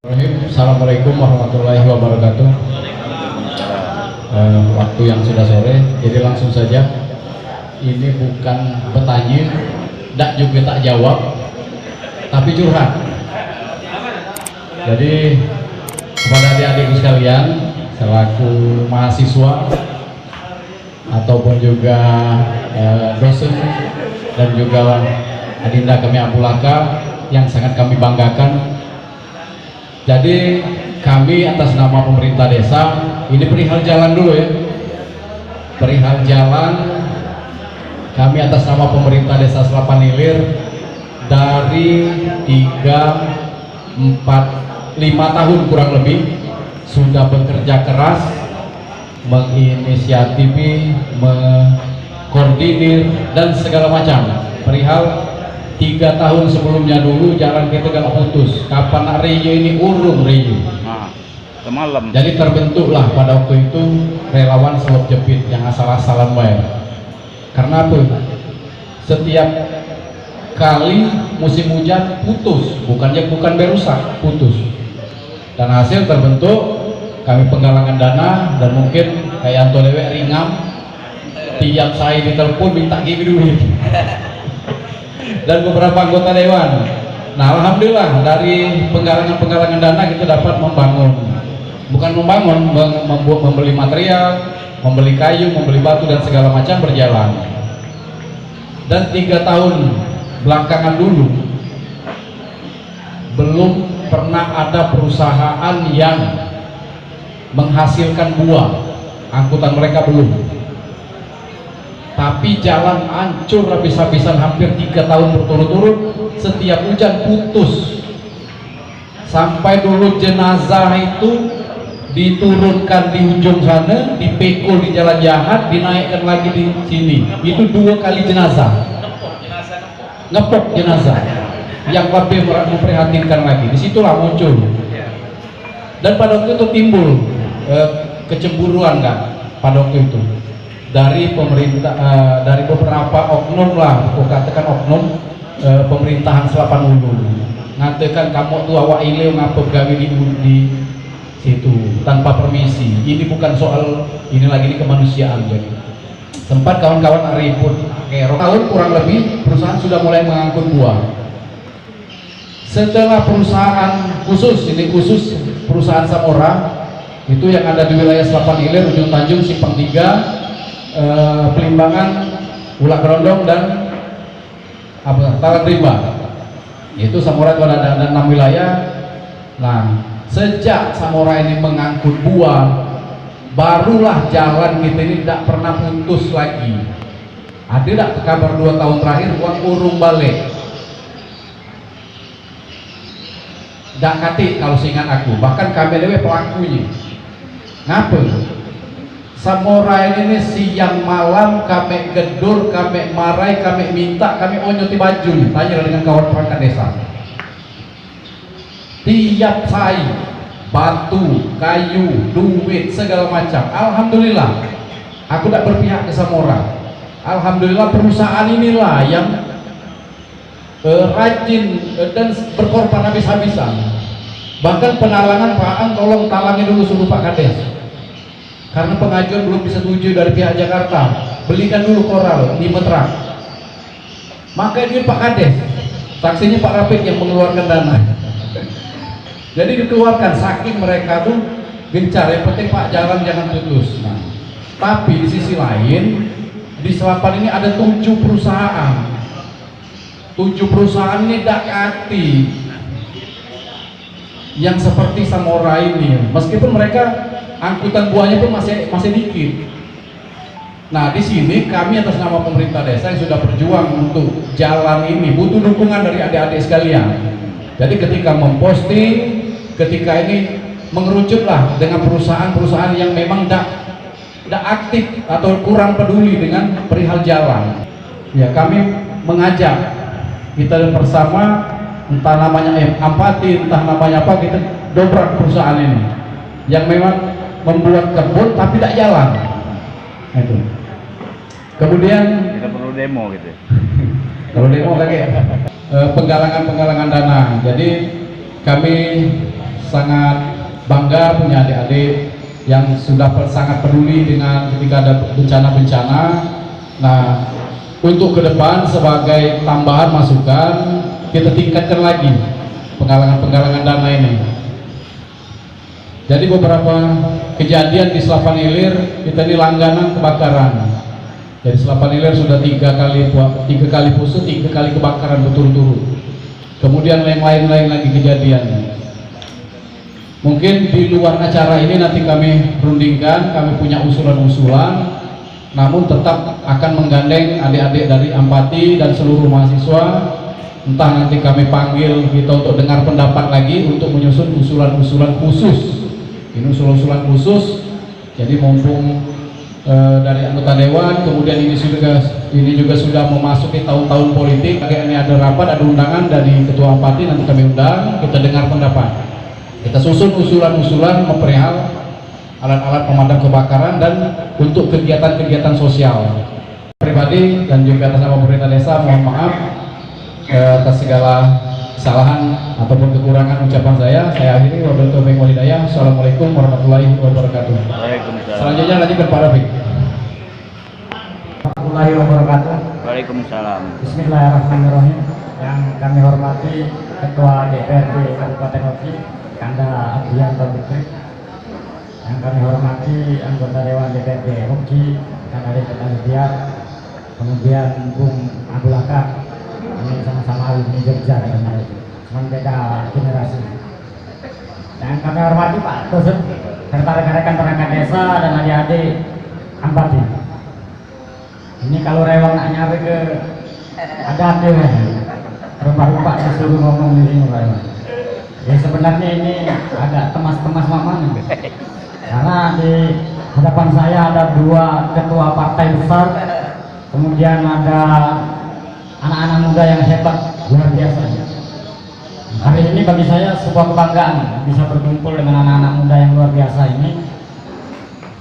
Assalamualaikum warahmatullahi wabarakatuh. Waktu yang sudah sore, jadi langsung saja. Ini bukan bertanya, tidak juga tak jawab, tapi curhat. Jadi kepada adik-adikku sekalian, selaku mahasiswa ataupun juga dosen dan juga adinda kami Abulaka yang sangat kami banggakan. Jadi kami atas nama pemerintah desa, ini perihal jalan dulu ya. Perihal jalan, kami atas nama pemerintah desa Selapan Ilir dari 5 tahun kurang lebih sudah bekerja keras, menginisiatifi, mengkoordinir dan segala macam perihal 3 tahun sebelumnya dulu jalan kita gak putus. Kapan nak reyo ini urung reyo. Semalam. Jadi terbentuklah pada waktu itu relawan selop jepit yang asal-asalan bayar. Karena apa? Setiap kali musim hujan putus, bukan berusak, putus. Dan hasil terbentuk kami penggalangan dana dan mungkin kayak Anto Dewe ringam tiap saya ditelepon minta gini duit. Dan beberapa anggota dewan. Nah, alhamdulillah dari penggalangan dana kita dapat membeli material, membeli kayu, membeli batu dan segala macam berjalan. Dan 3 tahun belakangan dulu belum pernah ada perusahaan yang menghasilkan buah. Angkutan mereka belum. Tapi jalan hancur habis-habisan hampir 3 tahun berturut-turut, setiap hujan putus. Sampai dulu jenazah itu diturunkan di ujung sana, dipekul di jalan jahat, dinaikkan lagi di sini. Itu 2 kali jenazah. Ngepok jenazah. Yang lebih memprihatinkan lagi. Disitulah muncul. Dan pada waktu itu timbul kecemburuan kan pada waktu itu. Dari pemerintah, dari beberapa oknum lah, aku katakan oknum pemerintahan Selapan Ulu, ngatakan kamu tuh awak ileu ngapa gawe di situ tanpa permisi. Ini bukan soal ini lagi ini kemanusiaan. Jadi sempat kawan-kawan ribut. Tahun kurang lebih perusahaan sudah mulai mengangkut buah. Setelah perusahaan khusus perusahaan Samora itu yang ada di wilayah Selapan Ilir, Ujung Tanjung, Simpang 3, Pelimbangan, Ulak Gerondong dan Talang Rimba. Itu Samora itu ada 6 wilayah. Nah, sejak Samora ini mengangkut buah, barulah jalan kita ini tidak pernah putus lagi. Ada tidak kabar 2 tahun terakhir uang urung balik? Tidak kati kalau seingat aku. Bahkan kami dewe pelakunya. Ngapa? Samora ini siang malam kami gedur, kami marai, kami minta, kami onyoti baju. Tanya dengan kawan perangkat desa. Tiap sai, batu, kayu, duit, segala macam. Alhamdulillah, aku tak berpihak ke Samora. Alhamdulillah perusahaan inilah yang rajin dan berkorban habis-habisan. Bahkan penalangan Pak An, tolong talangi dulu suruh Pak Kades. Karena pengajuan belum bisa setuju dari pihak Jakarta, belikan dulu koral 5 truk. Maka dia Pak Kades, saksinya Pak Rapid yang mengeluarkan dana. Jadi dikeluarkan, saking mereka tuh gencar, yang penting Pak jalan jangan putus. Nah, tapi di sisi lain di Selapan ini ada 7 perusahaan. 7 perusahaan ini dakati yang seperti Samora ini, meskipun mereka angkutan buahnya pun masih dikit. Nah, di sini kami atas nama pemerintah desa yang sudah berjuang untuk jalan ini butuh dukungan dari adik-adik sekalian. Jadi ketika memposting, ketika ini mengerucutlah dengan perusahaan-perusahaan yang memang tidak aktif atau kurang peduli dengan perihal jalan. Ya, kami mengajak kita bersama, entah namanya empati, entah namanya apa, kita dobrak perusahaan ini yang memang membuat kebun tapi tidak jalan. Itu. Kemudian kita perlu demo gitu. Kalau demo kakek penggalangan dana. Jadi kami sangat bangga punya adik-adik yang sudah sangat peduli dengan ketika ada bencana-bencana. Nah, untuk ke depan sebagai tambahan masukan, kita tingkatkan lagi penggalangan dana ini. Jadi beberapa kejadian di Selapan Ilir kita ini langganan kebakaran. Jadi Selapan Ilir sudah tiga kali pusut, 3 kali kebakaran berturut-turut. Kemudian yang lain-lain lagi kejadian. Mungkin di luar acara ini nanti kami rundingkan, kami punya usulan-usulan, namun tetap akan menggandeng adik-adik dari Ampati dan seluruh mahasiswa. Entah nanti kami panggil kita untuk dengar pendapat lagi untuk menyusun usulan-usulan khusus. Ini usulan-usulan khusus. Jadi mumpung dari anggota dewan, kemudian ini juga sudah memasuki tahun-tahun politik. Kayak ini ada rapat, ada undangan dari ketua Ampati, nanti kami undang, kita dengar pendapat. Kita susun usulan-usulan memperihal alat-alat pemadam kebakaran dan untuk kegiatan-kegiatan sosial. Pribadi dan juga atas nama pemerintah desa mohon maaf atas segala kesalahan ataupun kekurangan ucapan saya. Saya akhiri, wabillahi taufiq wal hidayah. Assalamualaikum warahmatullahi wabarakatuh. Waalaikumsalam. Selanjutnya lanjutkan Pak Rafiq. Warahmatullahi wabarakatuh. Waalaikumsalam. Bismillahirrahmanirrahim. Yang kami hormati Ketua DPRD Kabupaten Oki, Kanda Abdianto Fikri. Yang kami hormati anggota Dewan DPRD Oki, Kanda Abdian. Kemudian Bung Abdulaka. Ini sama-sama alumni Jogja katanya itu, cuma beda generasi. Dan kami hormati Pak Dosen serta rekan-rekan perangkat desa dan adik-adik Ampati. Ini kalau rewang nak nyari ke ada rumah-rumah disuruh ngomong di sini Pak. Ya sebenarnya ini agak temas-temas mamang, karena di hadapan saya ada 2 ketua partai besar, kemudian ada anak-anak muda yang hebat, luar biasa. Hari ini bagi saya sebuah kebanggaan bisa berkumpul dengan anak-anak muda yang luar biasa ini.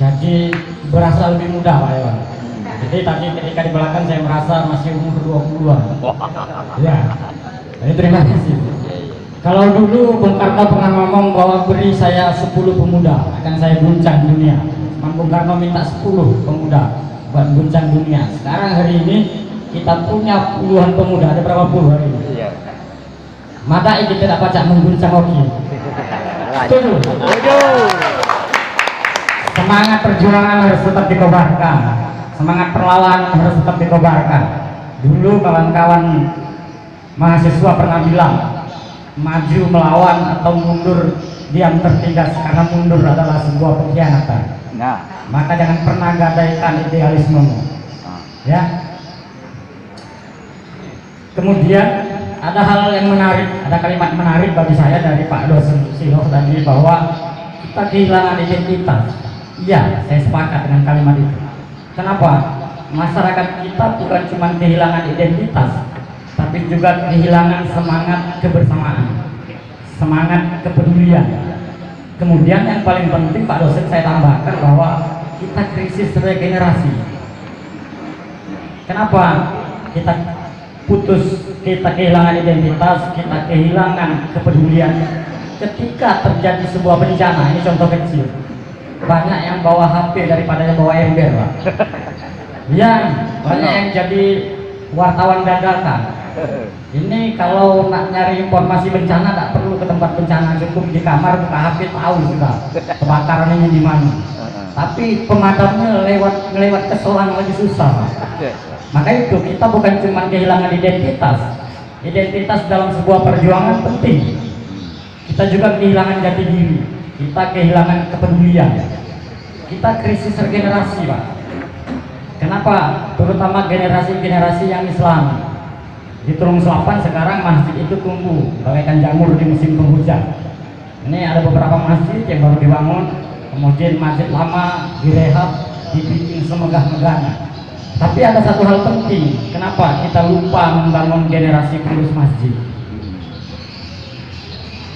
Jadi berasa lebih muda Pak Iwan. Jadi tadi ketika di belakang saya merasa masih umur 20-an. Ya, jadi terima kasih. Kalau dulu Bung Karno pernah ngomong bahwa beri saya 10 pemuda akan saya guncang dunia. Bung Karno minta 10 pemuda buat guncang dunia. Sekarang hari ini kita punya puluhan pemuda, ada berapa puluh hari ini? Iya. Madai kita tidak baca mengguncang Oki. Setuju? Semangat perjuangan harus tetap dikobarkan. Semangat perlawanan harus tetap dikobarkan. Dulu kawan-kawan mahasiswa pernah bilang, maju melawan atau mundur diam tertindas, karena mundur adalah sebuah pengkhianatan. Nah, maka jangan pernah gadaikan idealismemu. Ya. Kemudian ada hal yang menarik, ada kalimat menarik bagi saya dari Pak Dosen Siloh tadi bahwa kita kehilangan identitas. Iya, saya sepakat dengan kalimat itu. Kenapa? Masyarakat kita bukan cuma kehilangan identitas, tapi juga kehilangan semangat kebersamaan, semangat kepedulian. Kemudian yang paling penting Pak Dosen saya tambahkan bahwa kita krisis regenerasi. Kenapa? Kita kehilangan identitas, kita kehilangan kepedulian. Ketika terjadi sebuah bencana, ini contoh kecil, banyak yang bawa HP daripada yang bawa ember Pak. Ya, banyak yang jadi wartawan dadakan. Ini kalau nak nyari informasi bencana tak perlu ke tempat bencana, cukup di kamar buka HP tahu sudah kebakaran ini di mana. Tapi pemadamnya lewat keselang lagi susah Pak. Maka itu kita bukan cuma kehilangan identitas. Identitas dalam sebuah perjuangan penting. Kita juga kehilangan jati diri. Kita kehilangan kepedulian. Kita krisis regenerasi Pak. Kenapa? Terutama generasi-generasi yang Islam. Di Tulung Selapan sekarang masjid itu tumbuh bagaikan jamur di musim penghujan. Ini ada beberapa masjid yang baru dibangun, kemudian masjid lama direhab, dibikin semegah-megahnya. Tapi ada satu hal penting, kenapa kita lupa membangun generasi pengurus masjid?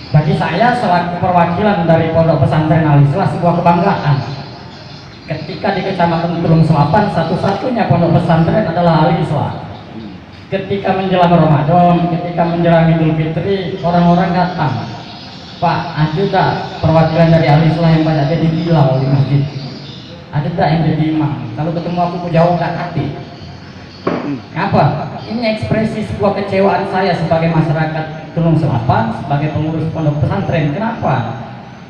Bagi saya selaku perwakilan dari Pondok Pesantren Al-Islah sebuah kebanggaan. Ketika di Kecamatan Tulung Selapan satu-satunya pondok pesantren adalah Al-Islah. Ketika menjelang Ramadan, ketika menjelang Idul Fitri, orang-orang datang Pak, ada tak perwakilan dari Al-Islah yang banyak jadi bilal di masjid? Ada tak yang jadi imam? Kalau ketemu aku jawab tak hati. Apa? Ini ekspresi sebuah kecewaan saya sebagai masyarakat Tulung Selapan, sebagai pengurus pondok pesantren. Kenapa?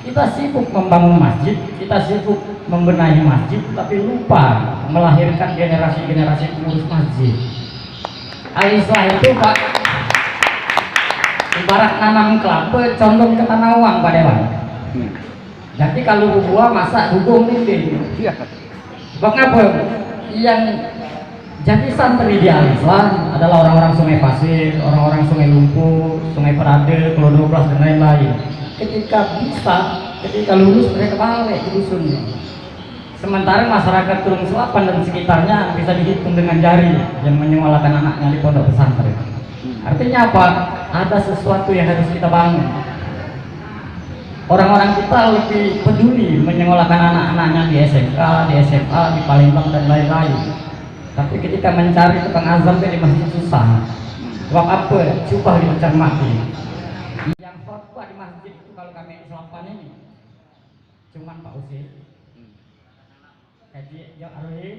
Kita sibuk membangun masjid, kita sibuk membenahi masjid, tapi lupa melahirkan generasi-generasi pengurus masjid. Al-Islah itu Pak, ibarat nanam kelapa condong ke tanah uang Pak Dewan. Jadi kalau buah masak dukung ini. Sebab apa? Yang jadi santri di Al-Islah adalah orang-orang Sungai Pasir, orang-orang Sungai Lumpur, Sungai Perade, Pulau 12 dan lain-lain. Ketika lulus mereka balik di dusunnya. Sementara masyarakat Tulung Selapan dan sekitarnya bisa dihitung dengan jari yang menyekolahkan anaknya di pondok pesantren. Artinya apa? Ada sesuatu yang harus kita bangun. Orang-orang kita lebih peduli menyekolahkan anak-anaknya di SMK, di SMA, di Palembang dan lain-lain. Tapi ketika mencari tukang azan di masjid susah. Sebab apa? Cupah dicermati. Yang fatwa di masjid itu kalau kami di Selapan ini cuman Pak Usi, Kaji Arwi,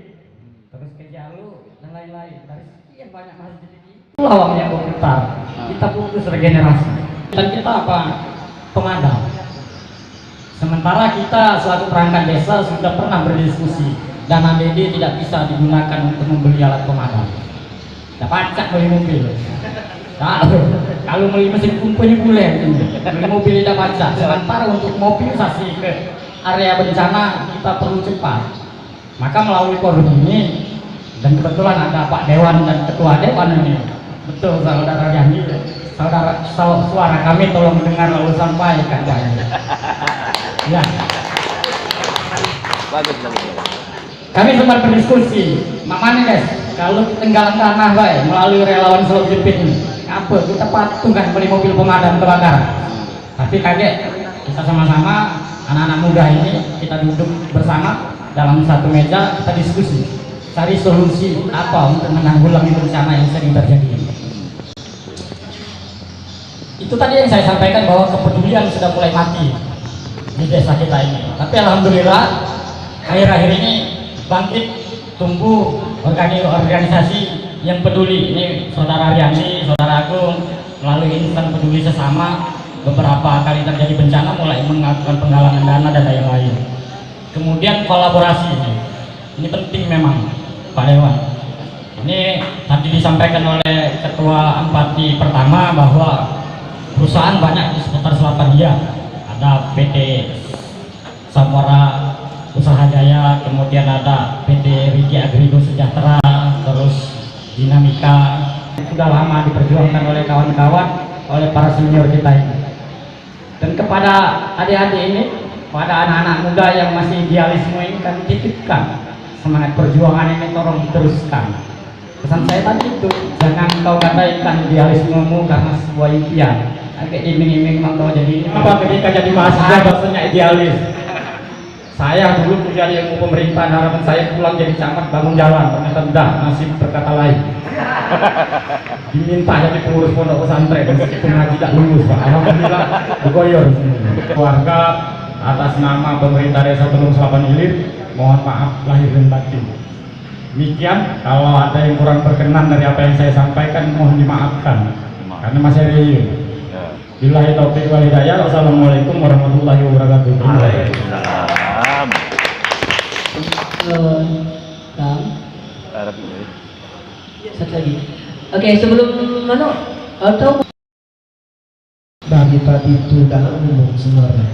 terus Kaji Alu dan lain-lain. Dari sekian banyak masjid ini, itulah uang yang berputar. Kita putus regenerasi. Dan kita apa? Pemadam. Sementara kita selaku perangkat desa sudah pernah berdiskusi, dana DD tidak bisa digunakan untuk membeli alat pemadam. Tidak pacak beli mobil. Kalau beli mesin pumpanya boleh, beli mobil tidak pacak. Sementara untuk mobilisasi ke area bencana kita perlu cepat. Maka melalui forum ini, dan kebetulan ada Pak Dewan dan Ketua Dewan ini, betul saudara Yani, suara kami tolong dengar lalu sampaikan Pak. Ya. Bagus. Kami sempat berdiskusi, makanya guys, kalau tinggal tanah baik melalui relawan Solo Jepit ini, apa kita patungkan beli mobil pemadam kebakaran. Tapi kaget, kita sama-sama anak-anak muda ini kita duduk bersama dalam satu meja, kita diskusi, cari solusi apa untuk menanggulangi bencana yang sering terjadi. Itu tadi yang saya sampaikan bahwa kepedulian sudah mulai mati di desa kita ini. Tapi alhamdulillah akhir-akhir ini bangkit tumbuh organisasi yang peduli. Ini saudara Riani, saudara Agung melalui insan peduli sesama beberapa kali terjadi bencana mulai melakukan penggalangan dana dan lain-lain. Kemudian kolaborasi ini penting memang Pak Dewan. Ini tadi disampaikan oleh Ketua Empati pertama bahwa perusahaan banyak di seputar selatan dia. Ada PT Samora Usaha Jaya, kemudian ada PT Riki Agrigo Sejahtera, terus Dinamika. Sudah lama diperjuangkan oleh kawan-kawan, oleh para senior kita ini. Dan kepada adik-adik ini, pada anak-anak muda yang masih idealisme ini kami titipkan semangat perjuangan ini, tolong diteruskan. Pesan saya tadi itu, jangan kau gadaikan idealismemu karena sebuah impian. Agak iming-iming mau jadi ini. Apa ketika jadi mahasiswa bahasanya idealis? Saya dulu kuliah di ilmu pemerintahan, harapan saya pulang jadi camat bangun jalan, ternyata enggak, nasib berkata lain. Diminta jadi pengurus pondok pesantren, meskipun ngaji tidak lulus Pak. Alhamdulillah digoyor keluarga atas nama pemerintah desa Tulung Selapan Ilir, mohon maaf lahir dan batin. Demikian, kalau ada yang kurang berkenan dari apa yang saya sampaikan mohon dimaafkan karena masih ada ini. Billahi taufiq wal hidayah. Wassalamualaikum warahmatullahi wabarakatuh. Waalaikumsalam. Satu lagi. Oke, sebelum tahu bagi tadi itu dalam umum sebenarnya,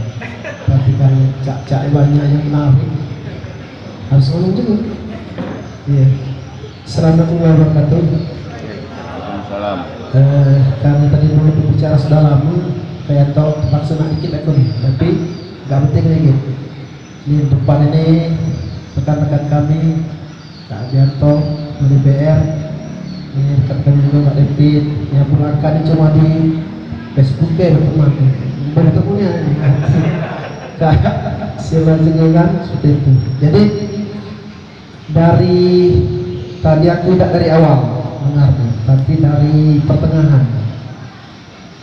tapi kan cak-cak banyak yang menarik harus ngomong juga. Iya. Assalamualaikum warahmatullahi wabarakatuh. Waalaikumsalam. Karena tadi mau berbicara sudah lama, kayak tau terpaksa dikit aku nih, tapi nggak penting lagi. Ini depan ini rekan-rekan kami, Kak Bianto, DPR, ini rekan-rekan juga Kak David, yang pengangkat ini cuma di Facebook ya teman, bertemunya Kak Silan Jenengan seperti itu. Jadi dari tadi aku tidak dari awal mengerti, tapi dari pertengahan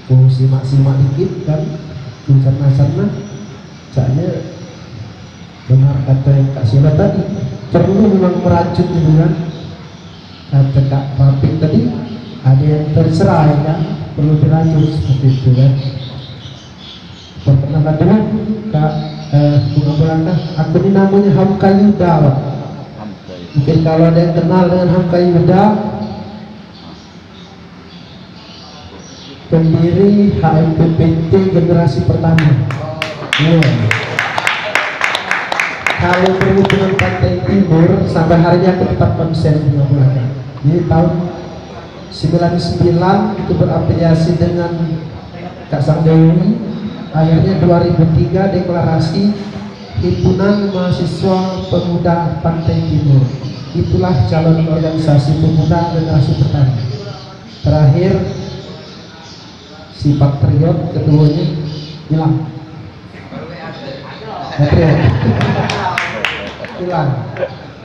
aku simak-simak dikit kan, di sana saya benar kata Kak Sila tadi, perlu memang merajut gitu kan. Kata Kak Rapik tadi, ada yang tercerai kan, perlu dirajut seperti itu kan. Perkenalkan dulu Kak Bunga Belanda, aku ini namanya Hamka Yuda Pak. Mungkin kalau ada yang kenal dengan Hamka Yuda, pendiri HMPPT generasi pertama. Kalau perhubungan Pantai Timur sampai hari ini aku tetap konsen Bunga Belanda. Jadi tahun 99 itu berafiliasi dengan Kak Sangdewi. Akhirnya 2003 deklarasi Himpunan Mahasiswa Pemuda Pantai Timur. Itulah calon organisasi pemuda generasi pertama. Terakhir si Patriot ketuanya hilang. Patriot hilang.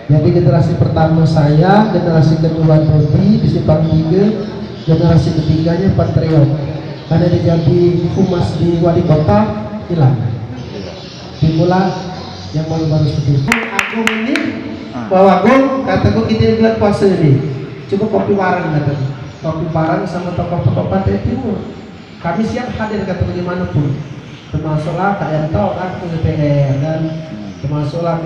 Jadi generasi pertama saya, generasi kedua Dodi di Simpang 3, generasi ketiganya Patriot. Karena dia jadi humas di wali kota hilang. Dimulai yang baru-baru seperti itu. Aku ini bawa gong, kataku kita bulan puasa ini. Coba kopi bareng kataku. Kopi bareng sama tokoh-tokoh Pantai Timur. Kami siap hadir kata dimanapun. Termasuklah Kak Yanto kan ke DPR dan termasuklah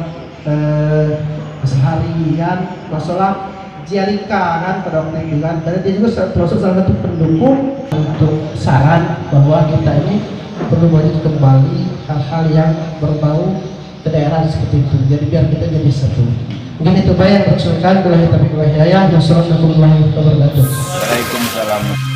seharian, termasuklah Jialika kan pada waktu itu kan. Karena dia juga termasuk salah satu pendukung untuk saran bahwa kita ini perlu maju kembali hal-hal yang berbau ke daerah seperti itu. Jadi biar kita jadi satu. Mungkin itu baik yang bersyukur. Bila kita berkaya, Wassalamualaikum warahmatullahi wabarakatuh. Waalaikumsalam.